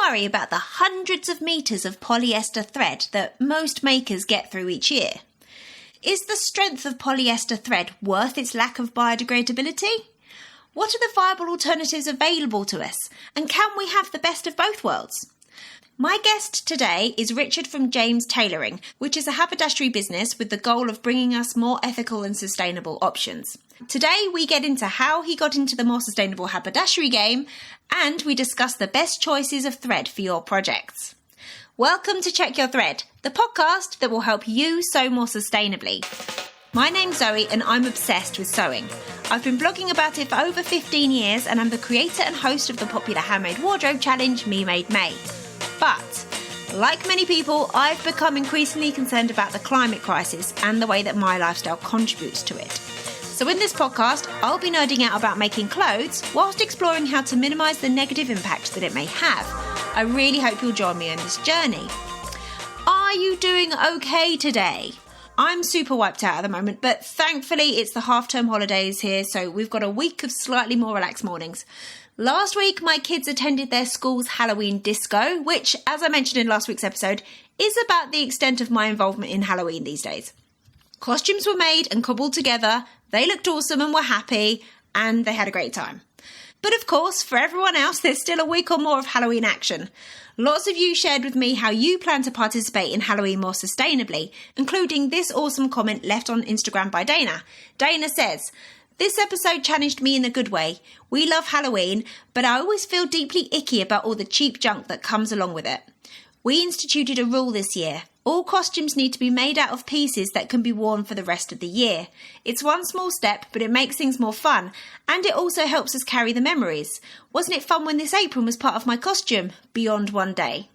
worry about the hundreds of metres of polyester thread that most makers get through each year. Is the strength of polyester thread worth its lack of biodegradability? What are the viable alternatives available to us? And can we have the best of both worlds? My guest today is Richard from James Tailoring, which is a haberdashery business with the goal of bringing us more ethical and sustainable options. Today we get into how he got into the more sustainable haberdashery game, and we discuss the best choices of thread for your projects. Welcome to Check Your Thread, the podcast that will help you sew more sustainably. My name's Zoe and I'm obsessed with sewing. I've been blogging about it for over 15 years and I'm the creator and host of the popular handmade wardrobe challenge Me Made Made. But, like many people, I've become increasingly concerned about the climate crisis and the way that my lifestyle contributes to it. So in this podcast, I'll be nerding out about making clothes whilst exploring how to minimise the negative impact that it may have. I really hope you'll join me on this journey. Are you doing okay today? I'm super wiped out at the moment, but thankfully it's the half-term holidays here, so we've got a week of slightly more relaxed mornings. Last week, my kids attended their school's Halloween disco, which, as I mentioned in last week's episode, is about the extent of my involvement in Halloween these days. Costumes were made and cobbled together, they looked awesome and were happy, and they had a great time. But of course, for everyone else, there's still a week or more of Halloween action. Lots of you shared with me how you plan to participate in Halloween more sustainably, including this awesome comment left on Instagram by Dana. Dana says, "This episode challenged me in a good way. We love Halloween, but I always feel deeply icky about all the cheap junk that comes along with it. We instituted a rule this year. All costumes need to be made out of pieces that can be worn for the rest of the year. It's one small step, but it makes things more fun, and it also helps us carry the memories. Wasn't it fun when this apron was part of my costume? Beyond one day."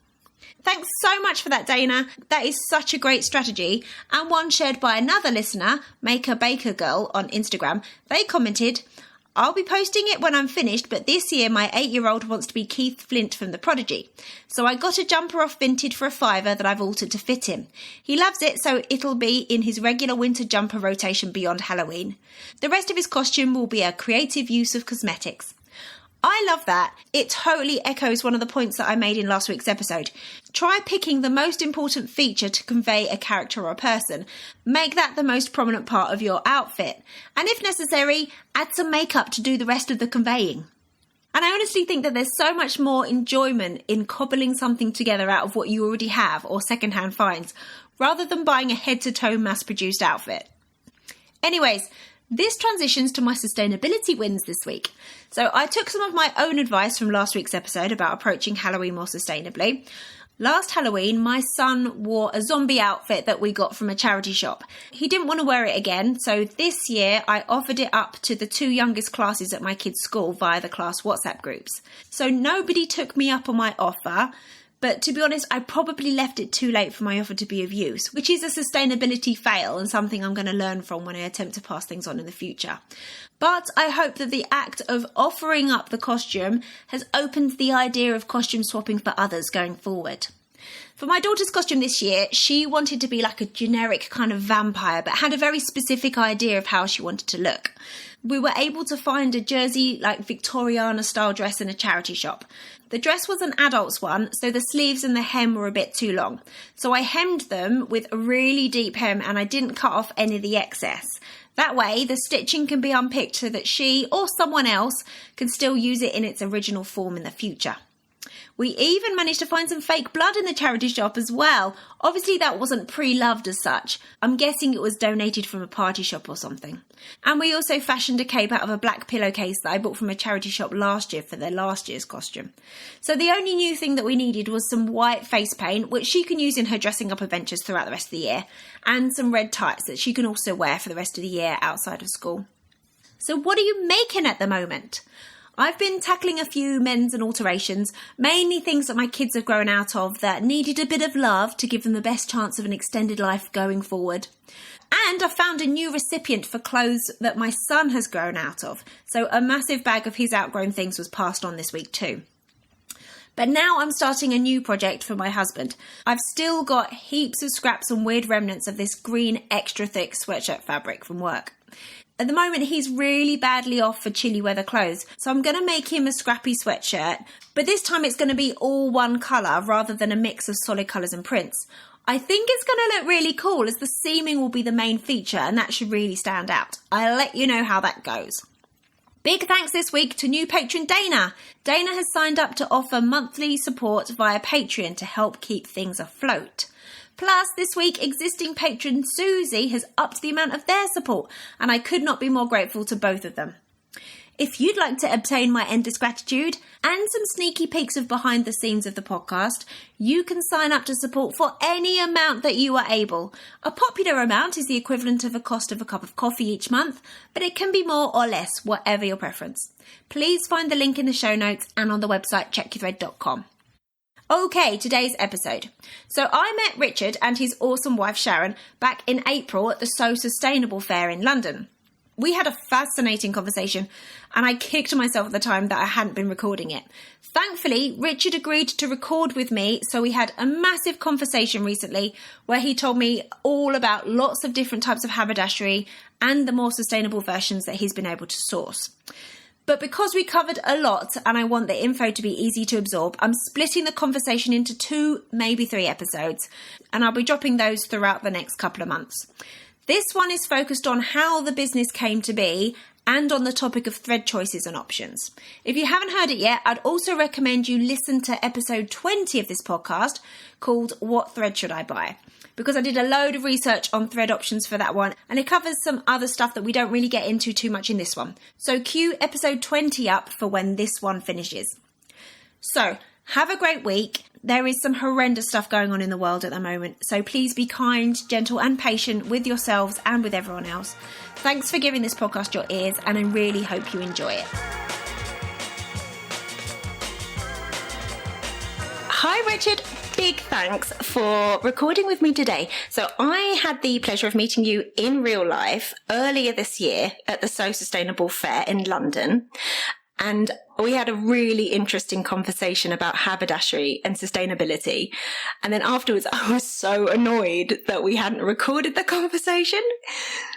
Thanks so much for that, Dana. That is such a great strategy, and one shared by another listener, Maker Baker Girl, on Instagram. They commented, "I'll be posting it when I'm finished, but this year my 8-year-old wants to be Keith Flint from The Prodigy. So I got a jumper off Vinted for $5 that I've altered to fit him. He loves it, so it'll be in his regular winter jumper rotation beyond Halloween. The rest of his costume will be a creative use of cosmetics." I love that. It totally echoes one of the points that I made in last week's episode. Try picking the most important feature to convey a character or a person. Make that the most prominent part of your outfit. And if necessary, add some makeup to do the rest of the conveying. And I honestly think that there's so much more enjoyment in cobbling something together out of what you already have or secondhand finds, rather than buying a head-to-toe mass-produced outfit. Anyways, this transitions to my sustainability wins this week. So I took some of my own advice from last week's episode about approaching Halloween more sustainably. Last Halloween, my son wore a zombie outfit that we got from a charity shop. He didn't want to wear it again, so this year I offered it up to the 2 youngest classes at my kids' school via the class WhatsApp groups. So nobody took me up on my offer, but to be honest, I probably left it too late for my offer to be of use, which is a sustainability fail and something I'm going to learn from when I attempt to pass things on in the future. But I hope that the act of offering up the costume has opened the idea of costume swapping for others going forward. For my daughter's costume this year, she wanted to be like a generic kind of vampire, but had a very specific idea of how she wanted to look. We were able to find a jersey like Victoriana style dress in a charity shop. The dress was an adult's one, so the sleeves and the hem were a bit too long. So I hemmed them with a really deep hem and I didn't cut off any of the excess. That way, the stitching can be unpicked so that she or someone else can still use it in its original form in the future. We even managed to find some fake blood in the charity shop as well. Obviously that wasn't pre-loved as such. I'm guessing it was donated from a party shop or something. And we also fashioned a cape out of a black pillowcase that I bought from a charity shop last year for their last year's costume. So the only new thing that we needed was some white face paint, which she can use in her dressing up adventures throughout the rest of the year, and some red tights that she can also wear for the rest of the year outside of school. So what are you making at the moment? I've been tackling a few mends and alterations, mainly things that my kids have grown out of that needed a bit of love to give them the best chance of an extended life going forward. And I found a new recipient for clothes that my son has grown out of, so a massive bag of his outgrown things was passed on this week too. But now I'm starting a new project for my husband. I've still got heaps of scraps and weird remnants of this green extra thick sweatshirt fabric from work. At the moment, he's really badly off for chilly weather clothes, so I'm going to make him a scrappy sweatshirt, but this time it's going to be all one colour rather than a mix of solid colours and prints. I think it's going to look really cool as the seaming will be the main feature and that should really stand out. I'll let you know how that goes. Big thanks this week to new patron Dana. Dana has signed up to offer monthly support via Patreon to help keep things afloat. Plus, this week, existing patron Susie has upped the amount of their support, and I could not be more grateful to both of them. If you'd like to obtain my endless gratitude and some sneaky peeks of behind the scenes of the podcast, you can sign up to support for any amount that you are able. A popular amount is the equivalent of a cost of a cup of coffee each month, but it can be more or less, whatever your preference. Please find the link in the show notes and on the website checkyourthread.com. Okay, today's episode. So I met Richard and his awesome wife Sharon back in April at the So Sustainable Fair in London. We had a fascinating conversation and I kicked myself at the time that I hadn't been recording it. Thankfully, Richard agreed to record with me, so we had a massive conversation recently where he told me all about lots of different types of haberdashery and the more sustainable versions that he's been able to source. But because we covered a lot and I want the info to be easy to absorb, I'm splitting the conversation into 2, maybe 3 episodes, and I'll be dropping those throughout the next couple of months. This one is focused on how the business came to be and on the topic of thread choices and options. If you haven't heard it yet, I'd also recommend you listen to episode 20 of this podcast called What Thread Should I Buy? Because I did a load of research on thread options for that one, and it covers some other stuff that we don't really get into too much in this one. So cue episode 20 up for when this one finishes. So, have a great week. There is some horrendous stuff going on in the world at the moment, so please be kind, gentle and patient with yourselves and with everyone else. Thanks for giving this podcast your ears, and I really hope you enjoy it. Hi Richard, big thanks for recording with me today. So I had the pleasure of meeting you in real life earlier this year at the So Sustainable Fair in London. And we had a really interesting conversation about haberdashery and sustainability. And then afterwards, I was so annoyed that we hadn't recorded the conversation.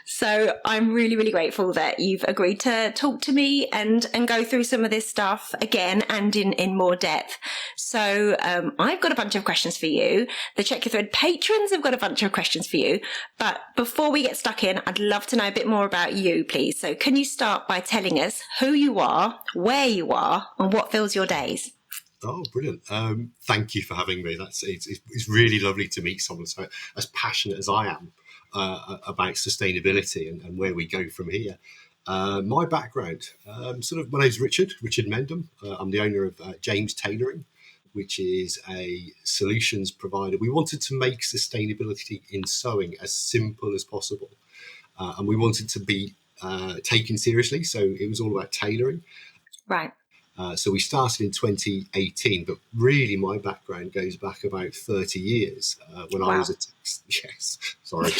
So I'm really, really grateful that you've agreed to talk to me and go through some of this stuff again and in more depth. So I've got a bunch of questions for you. The Check Your Thread patrons have got a bunch of questions for you. But before we get stuck in, I'd love to know a bit more about you, please. So can you start by telling us who you are, where you are, and what fills your days? Oh, brilliant. Thank you for having me. It's really lovely to meet someone so as passionate as I am about sustainability and where we go from here. My background, my name's Richard Mendham. I'm the owner of James Tailoring, which is a solutions provider. We wanted to make sustainability in sewing as simple as possible. And we wanted to be taken seriously. So it was all about tailoring. Right. So we started in 2018, but really my background goes back about 30 years when I was a yes, sorry.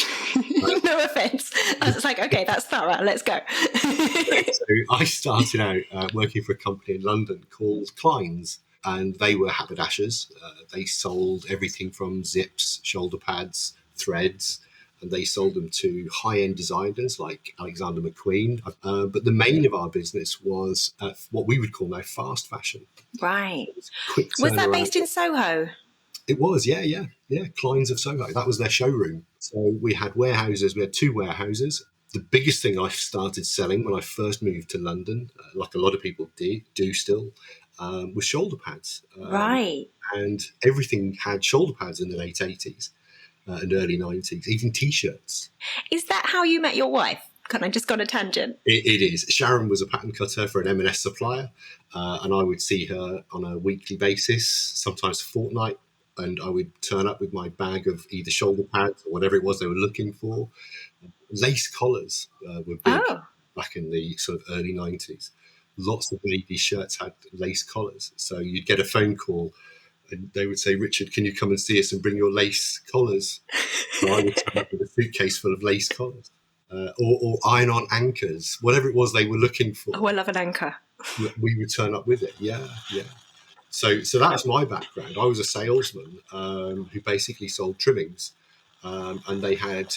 No offence. I was like, okay, that's thorough. Let's go. So I started out working for a company in London called Klein's, and they were haberdashers. They sold everything from zips, shoulder pads, threads, and they sold them to high-end designers like Alexander McQueen. But the main of our business was what we would call now fast fashion. Right. Quick was that turnaround. based in Soho? It was, yeah. Klein's of Soho. That was their showroom. So we had warehouses. We had 2 warehouses. The biggest thing I started selling when I first moved to London, like a lot of people do still, was shoulder pads. Right. And everything had shoulder pads in the late 80s. And early 90s, even T-shirts. Is that how you met your wife? Can I just go on a tangent? It is. Sharon was a pattern cutter for an M&S supplier, and I would see her on a weekly basis, sometimes a fortnight, and I would turn up with my bag of either shoulder pads or whatever it was they were looking for. Lace collars were big back in the sort of early 90s. Lots of ladies' shirts had lace collars, so you'd get a phone call and they would say, Richard, can you come and see us and bring your lace collars? So I would turn up with a suitcase full of lace collars or iron-on anchors, whatever it was they were looking for. Oh, I love an anchor. We would turn up with it, yeah. So that's my background. I was a salesman who basically sold trimmings, and they had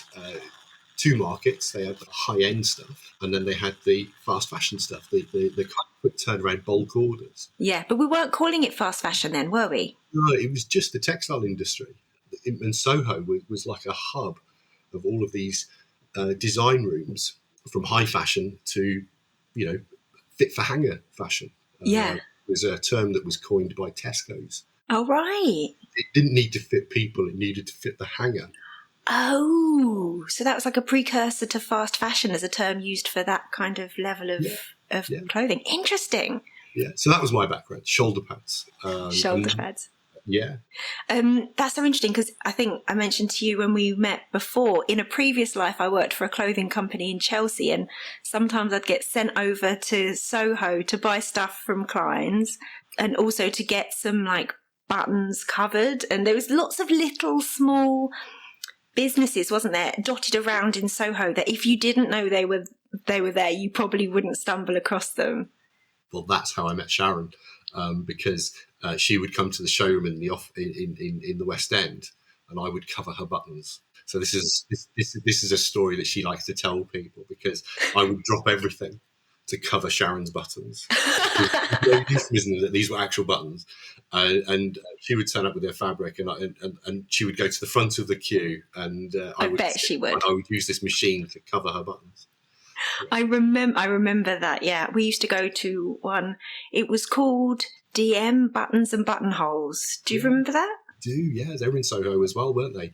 two markets. They had the high-end stuff, and then they had the fast fashion stuff, the kind of quick turnaround bulk orders. Yeah, but we weren't calling it fast fashion then, were we? No, it was just the textile industry. And Soho was like a hub of all of these design rooms, from high fashion to, fit for hanger fashion. Yeah. It was a term that was coined by Tesco's. Oh, right. It didn't need to fit people, it needed to fit the hanger. Oh, so that was like a precursor to fast fashion as a term used for that kind of level of clothing. Interesting. Yeah, so that was my background, shoulder pads. Shoulder pads. Yeah. That's so interesting because I think I mentioned to you when we met before, in a previous life I worked for a clothing company in Chelsea, and sometimes I'd get sent over to Soho to buy stuff from clients and also to get some like buttons covered, and there was lots of little small businesses, wasn't there, dotted around in Soho that if you didn't know they were there, you probably wouldn't stumble across them. Well, that's how I met Sharon, because she would come to the showroom in the West End, and I would cover her buttons. So this is a story that she likes to tell people, because I would drop everything to cover Sharon's buttons. No euphemism that these were actual buttons, and she would turn up with her fabric, and she would go to the front of the queue, and I bet she would. And I would use this machine to cover her buttons. I remember that. Yeah, we used to go to one. It was called DM Buttons and Buttonholes. Do you remember that? Yeah, they were in Soho as well, weren't they?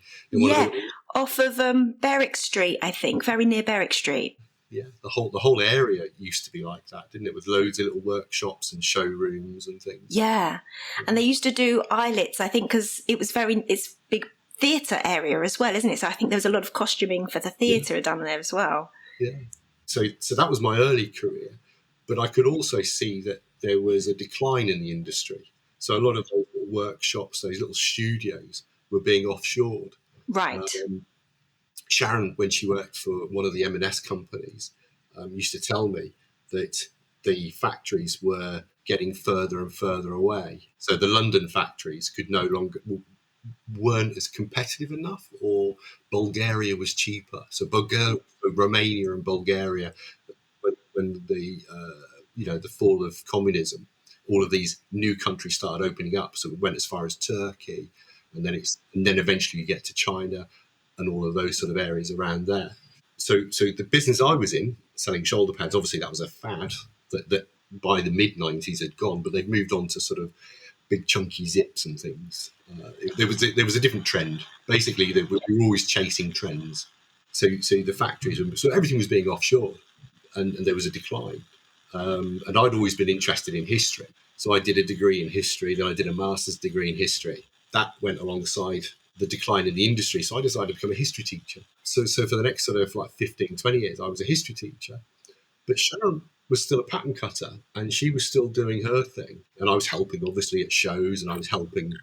Off of Berwick Street, I think, very near Berwick Street. Yeah, the whole area used to be like that, didn't it? With loads of little workshops and showrooms and things. Yeah, and they used to do eyelets, I think, because it's big theatre area as well, isn't it? So I think there was a lot of costuming for the theatre done there as well. Yeah. So that was my early career, but I could also see that there was a decline in the industry. So a lot of those little workshops, those little studios, were being offshored. Right. Sharon, when she worked for one of the M&S companies, used to tell me that the factories were getting further and further away. So the London factories weren't as competitive enough, or Bulgaria was cheaper. So Romania and Bulgaria, when the fall of communism, all of these new countries started opening up. So it went as far as Turkey, and then eventually you get to China and all of those sort of areas around there. So the business I was in, selling shoulder pads, obviously that was a fad that by the mid-90s had gone, but they've moved on to sort of big chunky zips and things. There was a different trend. Basically, we were always chasing trends. So the factories, so everything was being offshore, and there was a decline. And I'd always been interested in history. So I did a degree in history, then I did a master's degree in history. That went alongside the decline in the industry. So I decided to become a history teacher. So for the next sort of like 15, 20 years, I was a history teacher. But Sharon was still a pattern cutter, and she was still doing her thing. And I was helping, obviously, at shows, and I was helping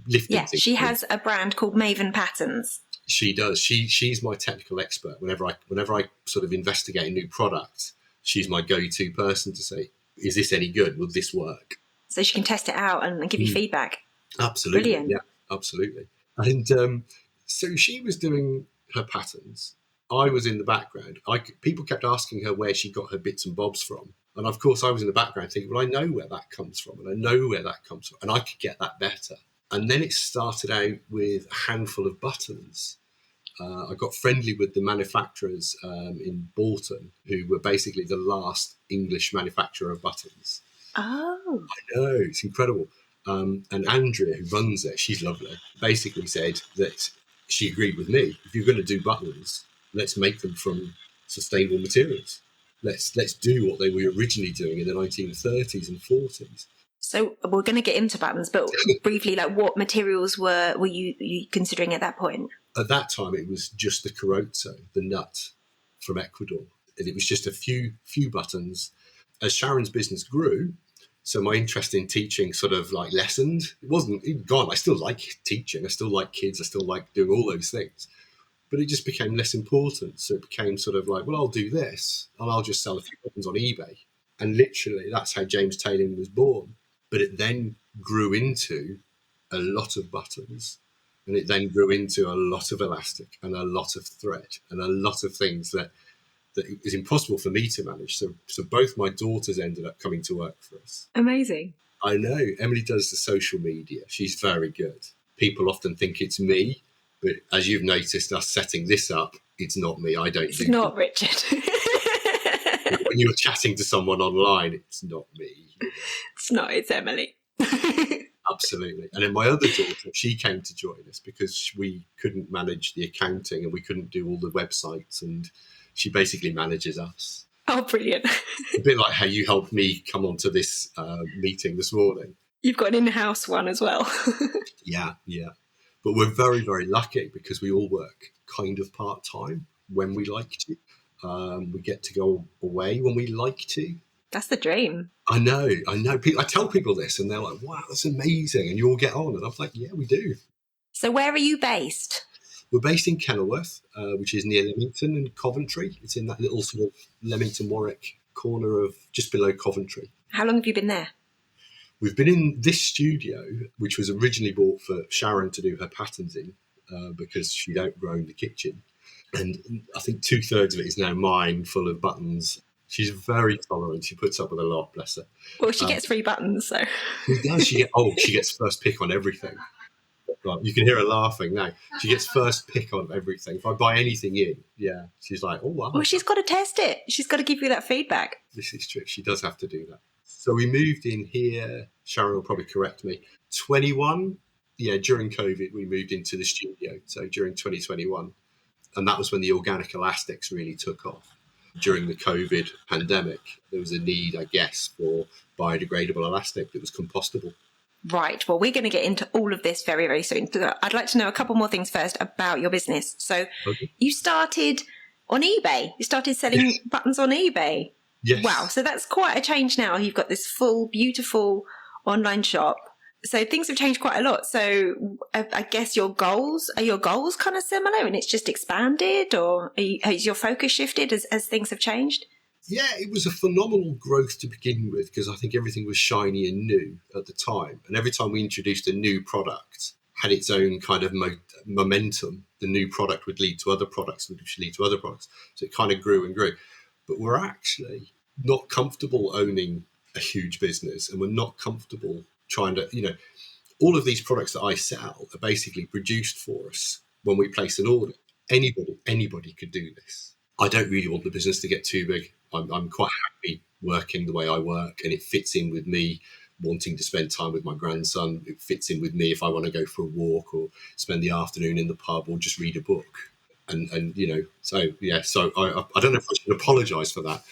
lifting things. She has a brand called Maven Patterns. She does. She's my technical expert. Whenever I sort of investigate a new product, she's my go-to person to say, is this any good? Will this work? So she can test it out and give you feedback. Absolutely. Brilliant. Yeah, absolutely. And so she was doing her patterns. I was in the background. People kept asking her where she got her bits and bobs from. And of course, I was in the background thinking, well, I know where that comes from, and I know where that comes from, and I could get that better. And then it started out with a handful of buttons. I got friendly with the manufacturers in Bolton, who were basically the last English manufacturer of buttons. Oh. I know, it's incredible. And Andrea, who runs it, she's lovely, basically said that she agreed with me. If you're going to do buttons, let's make them from sustainable materials. Let's do what they were originally doing in the 1930s and 40s. So we're going to get into buttons, but briefly, like what materials were you considering at that point? At that time, it was just the Carozzo, the nut from Ecuador. And it was just a few buttons. As Sharon's business grew, so my interest in teaching sort of like lessened. It wasn't gone. I still like teaching. I still like kids. I still like doing all those things. But it just became less important. So it became sort of like, well, I'll do this, and I'll just sell a few buttons on eBay. And literally, that's how James Tailoring was born. But it then grew into a lot of buttons. And it then grew into a lot of elastic and a lot of thread and a lot of things that is impossible for me to manage. So both my daughters ended up coming to work for us. Amazing. I know. Emily does the social media. She's very good. People often think it's me, but as you've noticed us setting this up, it's not me. I don't. It's not Richard. When you're chatting to someone online, it's not me. It's not. It's Emily. Absolutely. And then my other daughter, she came to join us because we couldn't manage the accounting and we couldn't do all the websites, and she basically manages us. Oh, brilliant. A bit like how you helped me come onto this meeting this morning. You've got an in-house one as well. Yeah. But we're very, very lucky because we all work kind of part-time when we like to. We get to go away when we like to. That's the dream. I know. I tell people this and they're like, wow, that's amazing. And you all get on. And I'm like, yeah, we do. So where are you based? We're based in Kenilworth, which is near Leamington and Coventry. It's in that little sort of Leamington-Warwick corner of just below Coventry. How long have you been there? We've been in this studio, which was originally bought for Sharon to do her patterns in because she'd outgrown the kitchen. And I think 2/3 of it is now mine, full of buttons. She's very tolerant. She puts up with a lot, bless her. Well, she gets free buttons, so. She does. She gets first pick on everything. Right, you can hear her laughing now. She gets first pick on everything. If I buy anything in, yeah, she's like, oh, wow. Well, she's got to test it. She's got to give you that feedback. This is true. She does have to do that. So we moved in here, Sharon will probably correct me, 21. Yeah, during COVID, we moved into the studio. So during 2021. And that was when the organic elastics really took off. During the COVID pandemic, there was a need, I guess, for biodegradable elastic that was compostable. Right. Well, we're going to get into all of this very, very soon. I'd like to know a couple more things first about your business. So You started on eBay. You started selling buttons on eBay. Yes. Wow. So that's quite a change now. You've got this full, beautiful online shop. So things have changed quite a lot. So I guess are your goals kind of similar and it's just expanded, or has your focus shifted as things have changed? Yeah, it was a phenomenal growth to begin with because I think everything was shiny and new at the time. And every time we introduced a new product, had its own kind of momentum. The new product would lead to other products, which lead to other products. So it kind of grew and grew. But we're actually not comfortable owning a huge business, and we're not comfortable trying to, all of these products that I sell are basically produced for us when we place an order. Anybody could do this. I don't really want the business to get too big. I'm quite happy working the way I work, and it fits in with me wanting to spend time with my grandson. It fits in with me if I want to go for a walk or spend the afternoon in the pub or just read a book. And so I don't know if I should apologise for that.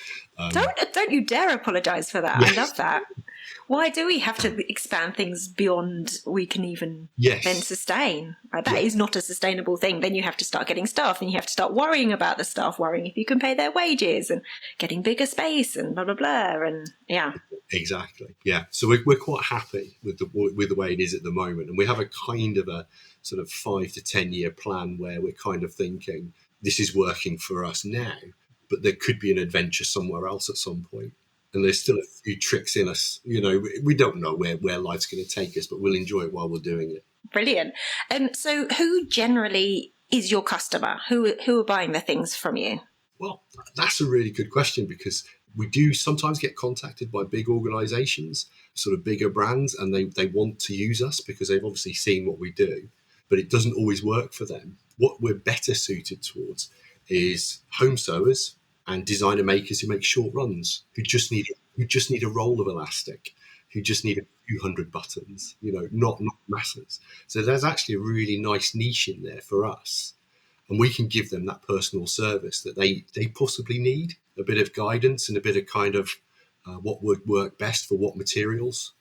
Don't you dare apologise for that. Yes. I love that. Why do we have to expand things beyond we can even then sustain? That is not a sustainable thing. Then you have to start getting staff, and you have to start worrying about the staff, worrying if you can pay their wages and getting bigger space and blah, blah, blah. And yeah. Exactly. Yeah. So we're quite happy with the way it is at the moment. And we have a kind of a sort of 5 to 10 year plan where we're kind of thinking this is working for us now, but there could be an adventure somewhere else at some point. And there's still a few tricks in us. We don't know where life's going to take us, but we'll enjoy it while we're doing it. Brilliant. So who generally is your customer? Who are buying the things from you? Well, that's a really good question because we do sometimes get contacted by big organisations, sort of bigger brands, and they want to use us because they've obviously seen what we do, but it doesn't always work for them. What we're better suited towards is home sewers and designer makers who make short runs, who just need a roll of elastic, who just need a few hundred buttons, not masses. So there's actually a really nice niche in there for us. And we can give them that personal service that they possibly need, a bit of guidance and a bit of kind of what would work best for what materials.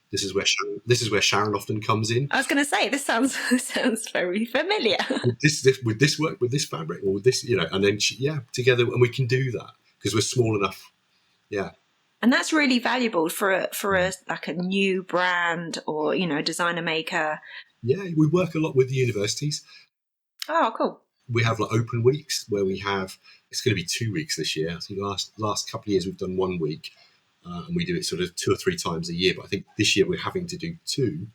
This is where Sharon often comes in. I was going to say, this sounds very familiar. Would this work with this fabric or with this, and then together, and we can do that because we're small enough. Yeah. And that's really valuable for a like a new brand or, designer maker. Yeah, we work a lot with the universities. Oh, cool. We have like open weeks where it's going to be 2 weeks this year. I think last couple of years we've done 1 week. And we do it sort of 2 or 3 times a year. But I think this year we're having to do 2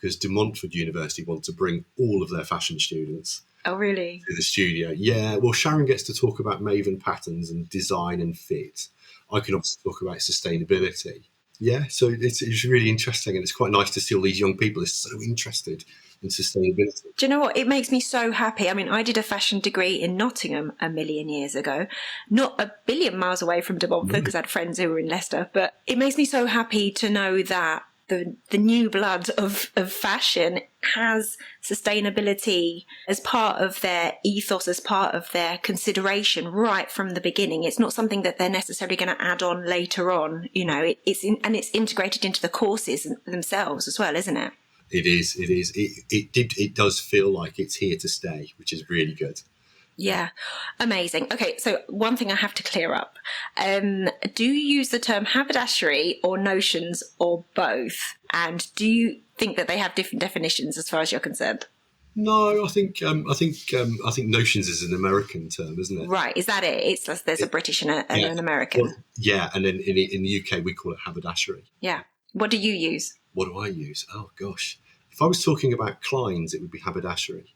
because De Montfort University want to bring all of their fashion students Oh, really? to the studio. Yeah, well, Sharon gets to talk about Maven patterns and design and fit. I can obviously talk about sustainability. Yeah, so it's really interesting, and it's quite nice to see all these young people are so interested in sustainability. Do you know what? It makes me so happy. I mean, I did a fashion degree in Nottingham a million years ago, not a billion miles away from De Montfort because I had friends who were in Leicester, but it makes me so happy to know that the new blood of fashion has sustainability as part of their ethos, as part of their consideration right from the beginning. It's not something that they're necessarily going to add on later on. You know, it's integrated into the courses themselves as well, isn't it? It is. It does feel like it's here to stay, which is really good. Yeah, amazing. Okay, so one thing I have to clear up. Do you use the term haberdashery or notions or both? And do you think that they have different definitions as far as you're concerned? No, I think notions is an American term, isn't it? Right, is that it? There's a British and an American. Well, yeah, and then in the UK we call it haberdashery. Yeah. What do you use? What do I use? Oh gosh, if I was talking about Klein's, it would be haberdashery,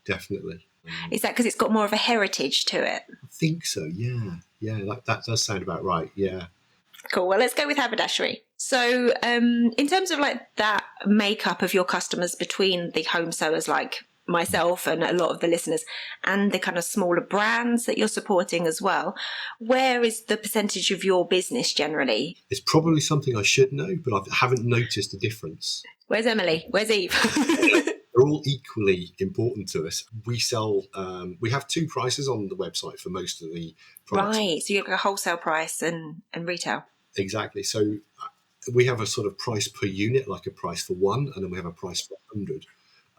definitely. Is that because it's got more of a heritage to it? I think so. Yeah, that does sound about right. Yeah. Cool. Well, let's go with haberdashery. So, in terms of like that makeup of your customers between the home sewers like myself and a lot of the listeners and the kind of smaller brands that you're supporting as well, where is the percentage of your business generally? It's probably something I should know, but I haven't noticed a difference. Where's Emily? Where's Eve? They're all equally important to us. We sell, we have two prices on the website for most of the products. Right, so you have a wholesale price and retail. Exactly. So we have a sort of price per unit, like a price for one, and then we have a price for 100.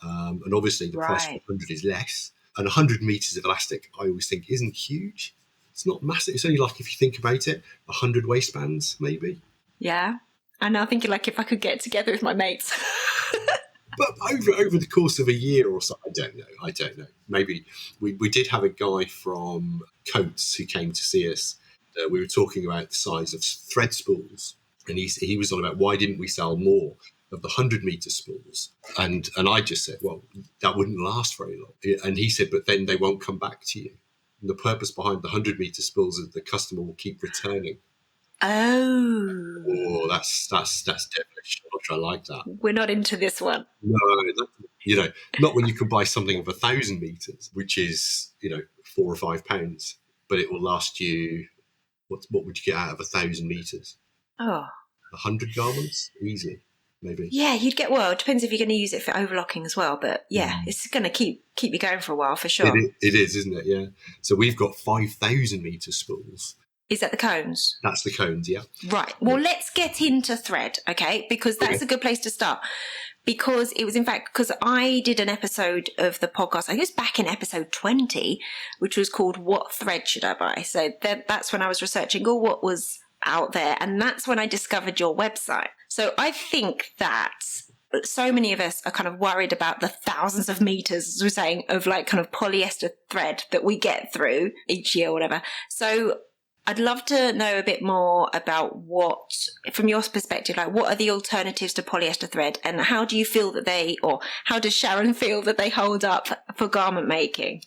And obviously the price for 100 is less. And 100 metres of elastic, I always think, isn't huge. It's not massive. It's only like, if you think about it, 100 waistbands, maybe. Yeah. And now thinking like if I could get together with my mates. But over the course of a year or so, I don't know. Maybe we did have a guy from Coates who came to see us. We were talking about the size of thread spools, and he was on about why didn't we sell more of the 100-metre spools? And I just said, well, that wouldn't last very long. And he said, but then they won't come back to you. And the purpose behind the 100-metre spools is that the customer will keep returning. Oh, that's devilish. I'm not sure I like that. We're not into this one. No, not when you can buy something of 1,000 metres, which is, £4 or £5, but it will last you. What would you get out of 1,000 metres? 100 garments, easy, maybe. Yeah, you'd get. Well, it depends if you're going to use it for overlocking as well. But yeah, it's going to keep you going for a while for sure. It is, isn't it? Yeah. So we've got 5,000 metre spools. Is that the cones? That's the cones, yeah. Right. Well, let's get into thread, okay? Because that's a good place to start. Because it was, in fact, because I did an episode of the podcast, I guess back in episode 20, which was called What Thread Should I Buy? So that's when I was researching what was out there. And that's when I discovered your website. So I think that so many of us are kind of worried about the thousands of meters, as we're saying, of like kind of polyester thread that we get through each year or whatever. So I'd love to know a bit more about what, from your perspective, like what are the alternatives to polyester thread, and how do you feel that or how does Sharon feel that they hold up for garment making?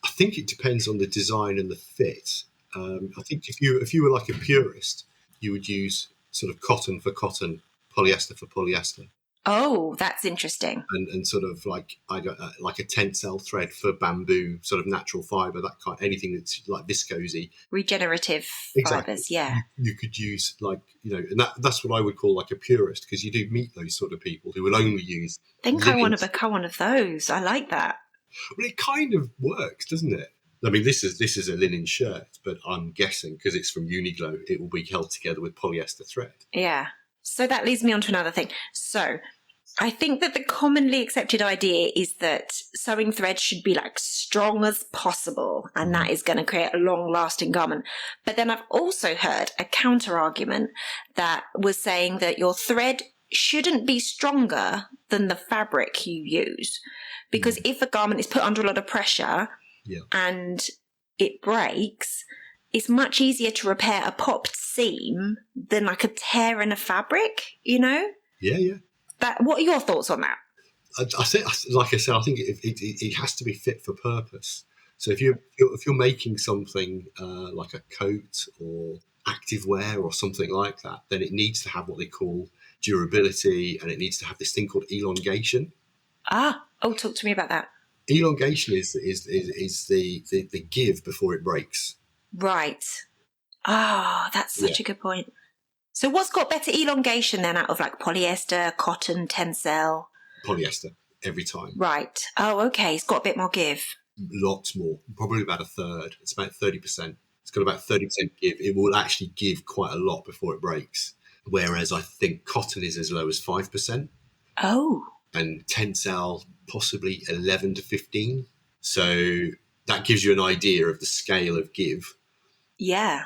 I think it depends on the design and the fit. I think if you were like a purist, you would use sort of cotton for cotton, polyester for polyester. Oh, that's interesting. And sort of like like a tensile thread for bamboo, sort of natural fibre, that kind, anything that's like viscosy, regenerative fibres. Yeah, you could use and that's what I would call like a purist, because you do meet those sort of people who will only use. I think I want to become one of those. I like that. Well, it kind of works, doesn't it? I mean, this is a linen shirt, but I'm guessing because it's from Uniqlo, it will be held together with polyester thread. Yeah. So that leads me on to another thing. So I think that the commonly accepted idea is that sewing thread should be like strong as possible, and that is going to create a long-lasting garment. But then I've also heard a counter-argument that was saying that your thread shouldn't be stronger than the fabric you use, because if a garment is put under a lot of pressure and it breaks, it's much easier to repair a popped seam than like a tear in a fabric, Yeah. What are your thoughts on that? I think, like I said, I think it has to be fit for purpose. So if you're making something like a coat or activewear or something like that, then it needs to have what they call durability, and it needs to have this thing called elongation. Talk to me about that. Elongation is the give before it breaks. Right. That's such a good point. So what's got better elongation then out of like polyester, cotton, tencel? Polyester every time. Right. Oh, okay. It's got a bit more give. Lots more, probably about a third. It's about 30%. It's got about 30% give. It will actually give quite a lot before it breaks. Whereas I think cotton is as low as 5%. Oh. And tencel possibly 11 to 15. So that gives you an idea of the scale of give. Yeah.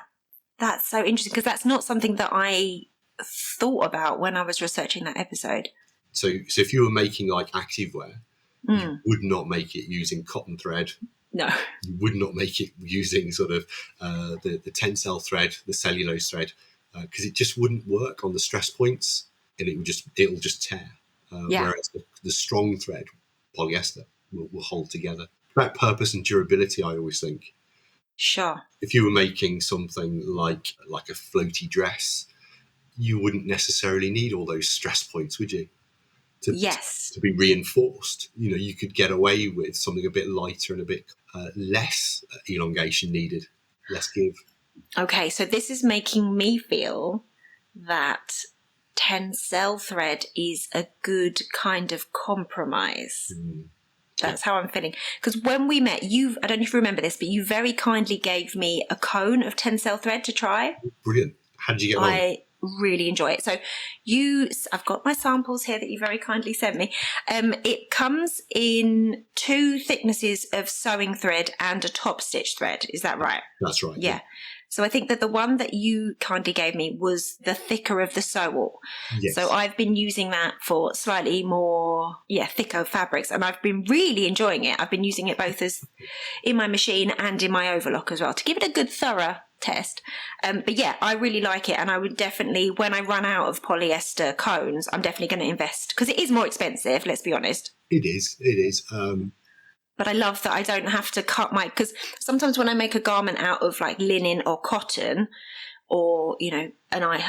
That's so interesting because that's not something that I thought about when I was researching that episode. So if you were making like activewear, you would not make it using cotton thread. No. You would not make it using sort of the tencel thread, the cellulose thread, because it just wouldn't work on the stress points, and it'll just tear. Whereas the strong thread, polyester, will hold together. About purpose and durability, I always think. Sure. If you were making something like a floaty dress, you wouldn't necessarily need all those stress points, would you? To be reinforced. You could get away with something a bit lighter and a bit less elongation needed, less give. Okay, so this is making me feel that tencel thread is a good kind of compromise. That's how I'm feeling. Because when we met, I don't know if you remember this, but you very kindly gave me a cone of tencel thread to try. Brilliant. How did you get on? I really enjoy it. So I've got my samples here that you very kindly sent me. It comes in 2 thicknesses of sewing thread and a top stitch thread. Is that right? That's right. Yeah. So I think that the one that you kindly gave me was the thicker of the sew-all. Yes. So I've been using that for slightly more, thicker fabrics, and I've been really enjoying it. I've been using it both as in my machine and in my overlock as well to give it a good thorough test. But yeah, I really like it, and I would definitely, when I run out of polyester cones, I'm definitely going to invest because it is more expensive, let's be honest. It is. But I love that I don't have to cut because sometimes when I make a garment out of like linen or cotton or, an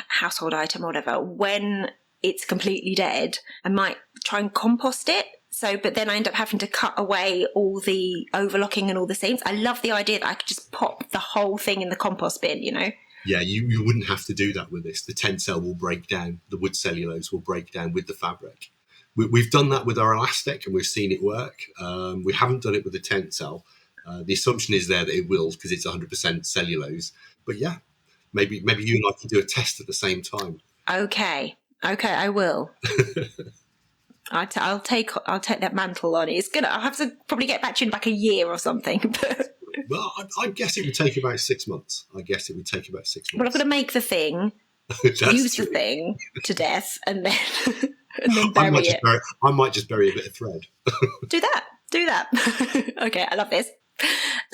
household item or whatever, when it's completely dead, I might try and compost it. But then I end up having to cut away all the overlocking and all the seams. I love the idea that I could just pop the whole thing in the compost bin, Yeah, you wouldn't have to do that with this. The tencel will break down. The wood cellulose will break down with the fabric. We've done that with our elastic, and we've seen it work. We haven't done it with the tencel. The assumption is there that it will because it's 100% cellulose. But yeah, maybe you and I can do a test at the same time. Okay, I will. I'll take that mantle on. I'll have to probably get back to you in like a year or something. Well, I guess it would take about 6 months. Well, I've got to make the thing, use the thing to death, and then bury it. I might just bury a bit of thread. Do that. Okay, I love this.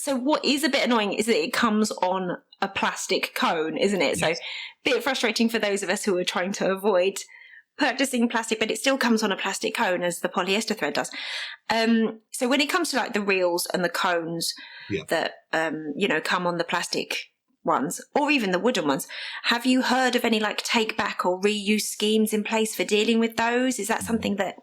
So what is a bit annoying is that it comes on a plastic cone, isn't it? Yes. So a bit frustrating for those of us who are trying to avoid purchasing plastic, but it still comes on a plastic cone as the polyester thread does. So when it comes to like the reels and the cones that come on the plastic ones or even the wooden ones, have you heard of any like take back or reuse schemes in place for dealing with those? Is that something that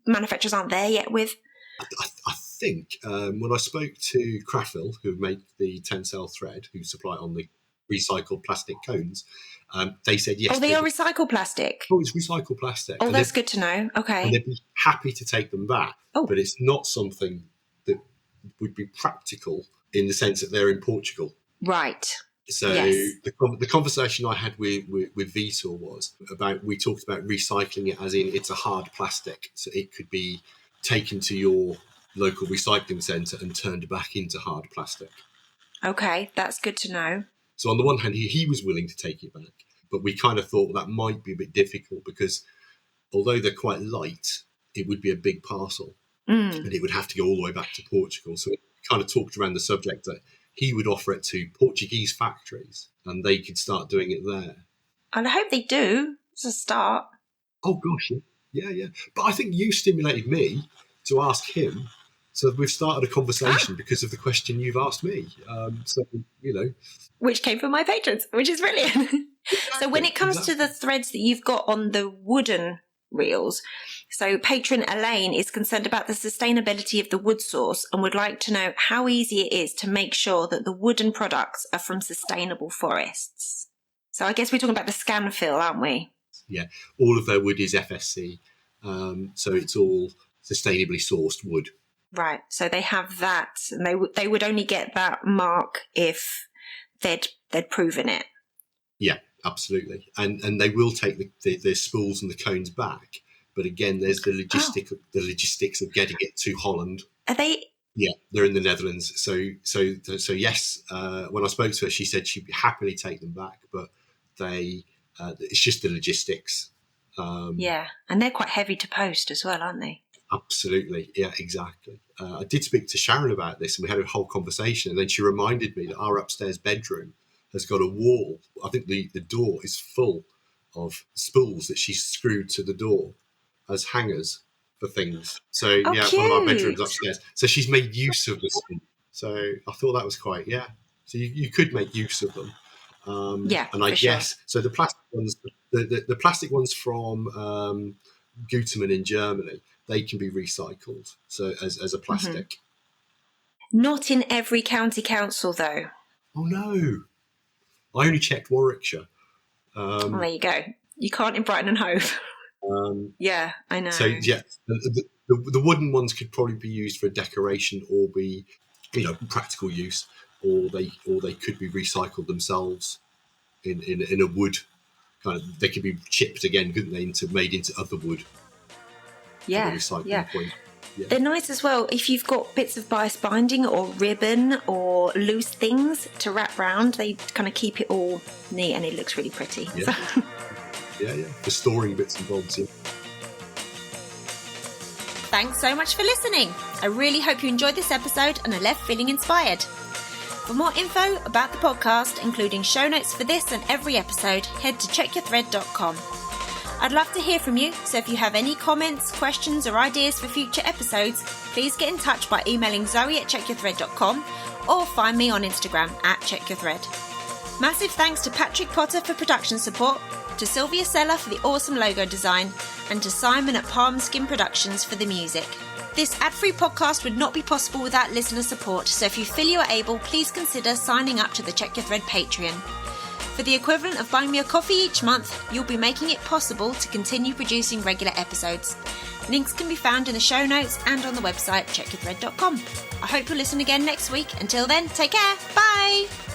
manufacturers aren't there yet with? I think when I spoke to Craftfil, who make the tencel thread, who supply on the recycled plastic cones, they said yes. Oh, they are recycled plastic? Oh, it's recycled plastic. Oh, that's good to know. Okay. And they'd be happy to take them back, but it's not something that would be practical in the sense that they're in Portugal. Right. So the conversation I had with Vitor was we talked about recycling it as in it's a hard plastic. So it could be taken to your local recycling centre and turned back into hard plastic. Okay, that's good to know. So on the one hand, he was willing to take it back, but we kind of thought that might be a bit difficult because although they're quite light, it would be a big parcel and it would have to go all the way back to Portugal. So we kind of talked around the subject that he would offer it to Portuguese factories and they could start doing it there. And I hope they do. It's a start. Oh, gosh, yeah. Yeah. But I think you stimulated me to ask him. So we've started a conversation because of the question you've asked me. So, Which came from my patrons, which is brilliant. So when it comes to the threads that you've got on the wooden reels, so patron Elaine is concerned about the sustainability of the wood source and would like to know how easy it is to make sure that the wooden products are from sustainable forests. So I guess we're talking about the scan fill, aren't we? Yeah, all of their wood is FSC, so it's all sustainably sourced wood. Right, so they have that, and they would only get that mark if they'd proven it. Yeah, absolutely, and they will take the spools and the cones back. But again, there's the logistics of getting it to Holland. Are they? Yeah, they're in the Netherlands. So yes. When I spoke to her, she said she'd happily take them back, but it's just the logistics. Yeah, and they're quite heavy to post as well, aren't they? Absolutely, yeah, exactly. I did speak to Sharon about this, and we had a whole conversation. And then she reminded me that our upstairs bedroom has got a wall. I think the door is full of spools that she's screwed to the door as hangers for things. So cute. One of our bedrooms upstairs. So she's made use of this. So I thought that was quite, So you could make use of them. And I guess so. The plastic ones, the plastic ones from Gutermann in Germany, they can be recycled. So as a plastic. Not in every county council, though. Oh no! I only checked Warwickshire. There you go. You can't in Brighton and Hove. Yeah, I know. So the wooden ones could probably be used for decoration or be, practical use, or they could be recycled themselves in a wood kind of. They could be chipped again, couldn't they, made into other wood. Yeah, point. Yeah. They're nice as well if you've got bits of bias binding or ribbon or loose things to wrap round. They kind of keep it all neat and it looks really pretty. Yeah. Yeah. For storing bits and bobs. Yeah. Thanks so much for listening. I really hope you enjoyed this episode and are left feeling inspired. For more info about the podcast, including show notes for this and every episode, head to checkyourthread.com. I'd love to hear from you, so if you have any comments, questions or ideas for future episodes, please get in touch by emailing zoe@checkyourthread.com or find me on Instagram @checkyourthread. Massive thanks to Patrick Potter for production support, to Sylvia Seller for the awesome logo design, and to Simon at Palm Skin Productions for the music. This ad-free podcast would not be possible without listener support, so if you feel you are able, please consider signing up to the Check Your Thread Patreon. For the equivalent of buying me a coffee each month, you'll be making it possible to continue producing regular episodes. Links can be found in the show notes and on the website checkyourthread.com. I hope you'll listen again next week. Until then, take care. Bye!